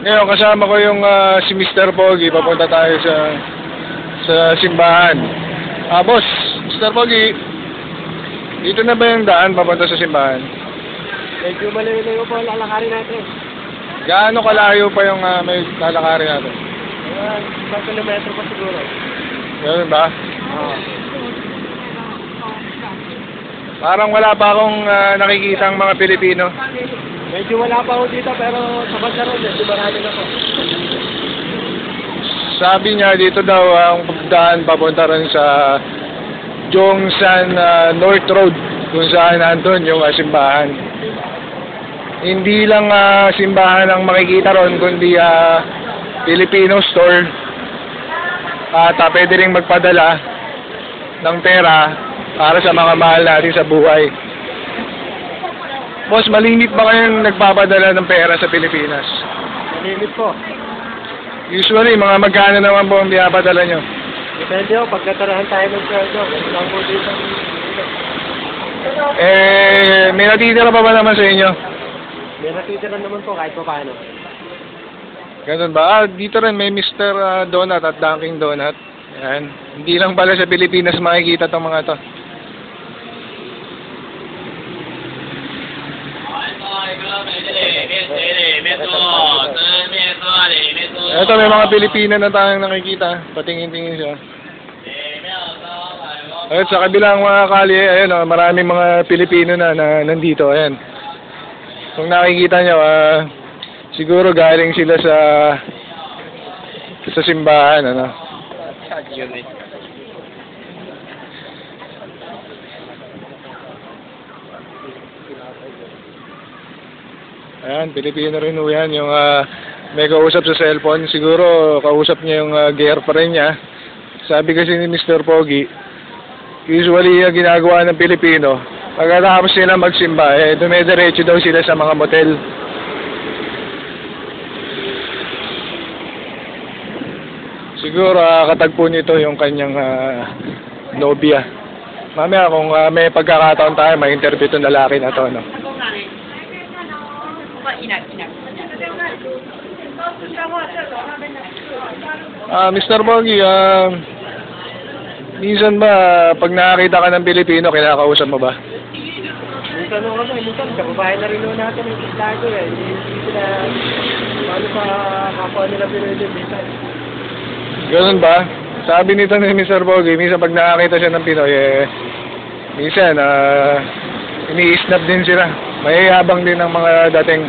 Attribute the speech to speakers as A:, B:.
A: Ngayon, kasama ko yung si Mr. Pogi. Papunta tayo sa simbahan. Boss, Mr. Pogi, dito na ba yung daan papunta sa simbahan?
B: Medyo malayo-layo po ang lalakarin natin.
A: Gaano kalayo pa yung may lalakarin natin?
B: Ayan, 1 kilometro pa siguro.
A: Ganun ba?
B: Oo.
A: Parang wala pa akong nakikitang mga Pilipino.
B: Medyo wala pa ako dito pero sa banda ron, medyo marami na po.
A: Sabi niya dito daw ang daan papunta rin sa Jongsan North Road kung saan nandun yung simbahan. Hindi lang simbahan ang makikita ron kundi Filipino store at pwede rin magpadala ng pera para sa mga mahal natin sa buhay. Boss, malimit ba kayong nagpapadala ng pera sa Pilipinas?
B: Malimit po.
A: Usually, mga magkano naman po ang pinapadala nyo?
B: Depende po, pag natarahan tayo ng sweldo, ganun lang po dito.
A: May natitira pa ba naman sa inyo?
B: May natitira naman po kahit pa paano.
A: Ganun ba? Dito rin may Mr. Donut at Dunkin Donut. Yan. Hindi lang pala sa Pilipinas makikita itong mga to. Ito, may mga Pilipino na tayong nakikita. Patingin-tingin siya. At sa kabilang mga kalye, ayun, maraming mga Pilipino na nandito. Ayan. Kung nakikita nyo, siguro galing sila sa simbahan, ano. Ayan, Pilipino rin ho yan. Yung may kausap sa cellphone, siguro kausap niya yung girlfriend niya. Sabi kasi ni Mr. Pogi, usually ginagawa ng Pilipino, pagkatapos sila magsimba, dumediretso daw sila sa mga motel. Siguro katagpo nito yung kanyang nobya. Mamaya kung may pagkakataon tayo, may interview itong lalaki na to, no? Mr. Pogi, minsan ba pag nakakita ka ng Pilipino, kinakausap mo ba?
B: Minsan nung minsan, kababayan na rin nung natin yung islago eh. Hindi sila, paano sa kapwa nila Pinoy minsan.
A: Ganun ba? Sabi nito ni Mr. Pogi, minsan pag nakakita siya ng Pinoy, minsan, ini-snap din sila. Mayayabang din ang mga dating